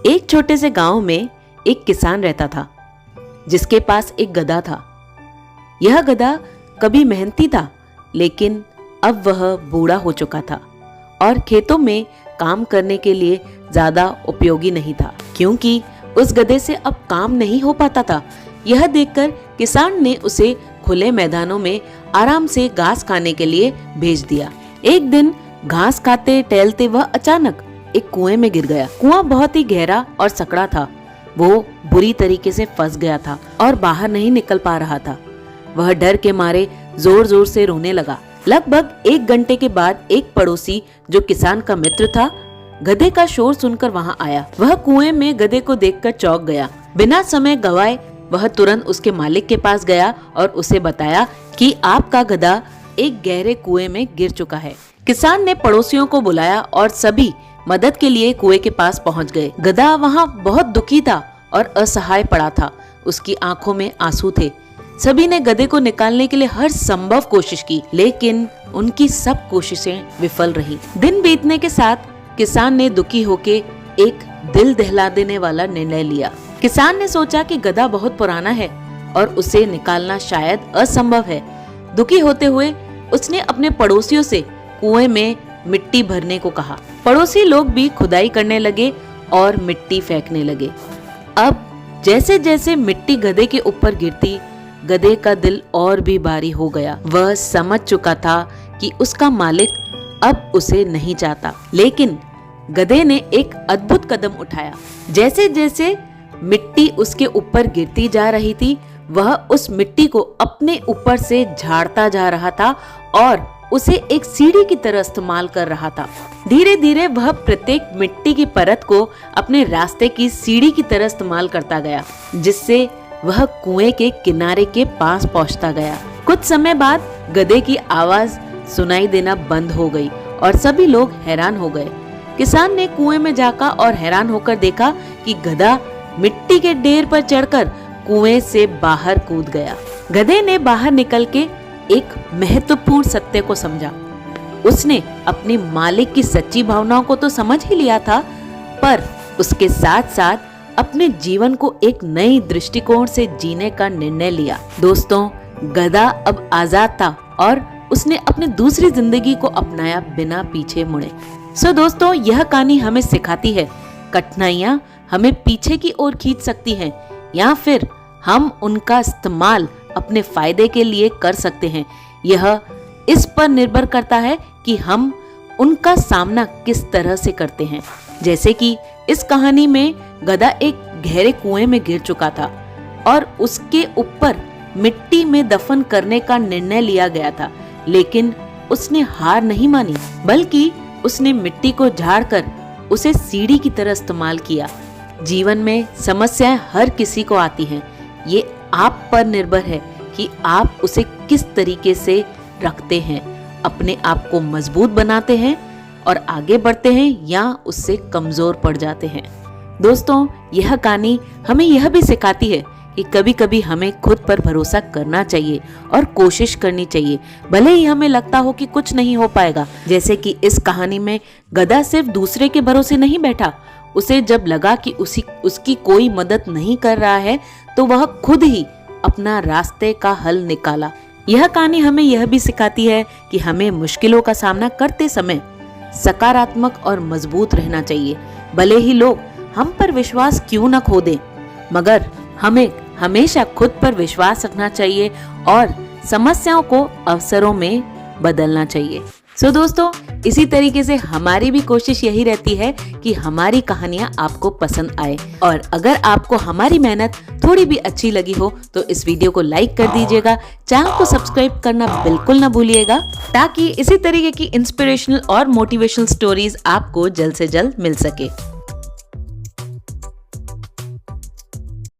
एक छोटे से गांव में एक किसान रहता था जिसके पास एक गधा था। यह गधा कभी मेहनती था, लेकिन अब वह बूढ़ा हो चुका था और खेतों में काम करने के लिए ज्यादा उपयोगी नहीं था, क्योंकि उस गधे से अब काम नहीं हो पाता था। यह देखकर किसान ने उसे खुले मैदानों में आराम से घास खाने के लिए भेज दिया। एक दिन घास खाते टहलते वह अचानक एक कुएं में गिर गया। कुआं बहुत ही गहरा और सकड़ा था। वो बुरी तरीके से फंस गया था और बाहर नहीं निकल पा रहा था। वह डर के मारे जोर जोर से रोने लगा। लगभग 1 घंटे के बाद एक पड़ोसी जो किसान का मित्र था, गधे का शोर सुनकर वहां आया। वह कुएं में गधे को देखकर चौंक गया। बिना समय गवाए वह तुरंत उसके मालिक के पास गया और उसे बताया कि आपका गधा एक गहरे कुएं में गिर चुका है। किसान ने पड़ोसियों को बुलाया और सभी मदद के लिए कुएं के पास पहुंच गए। गधा वहां बहुत दुखी था और असहाय पड़ा था। उसकी आंखों में आंसू थे। सभी ने गधे को निकालने के लिए हर संभव कोशिश की, लेकिन उनकी सब कोशिशें विफल रहीं। दिन बीतने के साथ किसान ने दुखी होके एक दिल दहला देने वाला निर्णय लिया। किसान ने सोचा कि गधा बहुत पुराना है और उसे निकालना शायद असंभव है। दुखी होते हुए उसने अपने पड़ोसियों से कुएं में मिट्टी भरने को कहा। पड़ोसी लोग भी खुदाई करने लगे और मिट्टी फेंकने लगे। अब जैसे जैसे मिट्टी गधे के ऊपर गिरती, गधे का दिल और भी भारी हो गया। वह समझ चुका था कि उसका मालिक अब उसे नहीं चाहता, लेकिन गधे ने एक अद्भुत कदम उठाया। जैसे जैसे मिट्टी उसके ऊपर गिरती जा रही थी, वह उस मिट्टी को अपने ऊपर से झाड़ता जा रहा था और उसे एक सीढ़ी की तरह इस्तेमाल कर रहा था। धीरे धीरे वह प्रत्येक मिट्टी की परत को अपने रास्ते की सीढ़ी की तरह इस्तेमाल करता गया, जिससे वह कुएं के किनारे के पास पहुंचता गया। कुछ समय बाद गधे की आवाज सुनाई देना बंद हो गई और सभी लोग हैरान हो गए। किसान ने कुएं में जाकर और हैरान होकर देखा कि गधा मिट्टी के ढेर पर चढ़कर कुएं से बाहर कूद गया। गधे ने बाहर निकल के एक महत्वपूर्ण सत्य को समझा। उसने अपने मालिक की सच्ची भावनाओं को तो समझ ही लिया था, पर उसके साथ साथ अपने जीवन को एक नई दृष्टिकोण से जीने का निर्णय लिया। दोस्तों, गधा अब आजाद था और उसने अपनी दूसरी जिंदगी को अपनाया बिना पीछे मुड़े। दोस्तों, यह कहानी हमें सिखाती है कठिनाइयां हमें पीछे की ओर खींच सकती हैं, या फिर हम उनका इस्तेमाल अपने फायदे के लिए कर सकते हैं। यह इस पर निर्भर करता है कि हम उनका सामना किस तरह से करते हैं। जैसे कि इस कहानी में गधा एक गहरे कुएं में गिर चुका था और उसके ऊपर मिट्टी में दफन करने का निर्णय लिया गया था, लेकिन उसने हार नहीं मानी, बल्कि उसने मिट्टी को झाड़कर उसे सीढ़ी की तरह इस्तेमाल किया। जीवन में समस्याएं हर किसी को आती हैं। ये आप पर निर्भर है कि आप उसे किस तरीके से रखते हैं, अपने आप को मजबूत बनाते हैं और आगे बढ़ते हैं, या उससे कमजोर पड़ जाते हैं। दोस्तों, यह कहानी हमें यह भी सिखाती है कि कभी कभी हमें खुद पर भरोसा करना चाहिए और कोशिश करनी चाहिए, भले ही हमें लगता हो कि कुछ नहीं हो पाएगा। जैसे कि इस कहानी में गधा सिर्फ दूसरे के भरोसे नहीं बैठा। उसे जब लगा कि उसकी कोई मदद नहीं कर रहा है, तो वह खुद ही अपना रास्ते का हल निकाला। यह कहानी हमें यह भी सिखाती है कि हमें मुश्किलों का सामना करते समय सकारात्मक और मजबूत रहना चाहिए। भले ही लोग हम पर विश्वास क्यों न खो दें, मगर हमें हमेशा खुद पर विश्वास रखना चाहिए और समस्याओं को अवसरों में बदलना चाहिए। दोस्तों, इसी तरीके से हमारी भी कोशिश यही रहती है कि हमारी कहानियां आपको पसंद आए, और अगर आपको हमारी मेहनत थोड़ी भी अच्छी लगी हो तो इस वीडियो को लाइक कर दीजिएगा, चैनल को सब्सक्राइब करना बिल्कुल न भूलिएगा, ताकि इसी तरीके की इंस्पिरेशनल और मोटिवेशनल स्टोरीज आपको जल्द से जल्द मिल सके।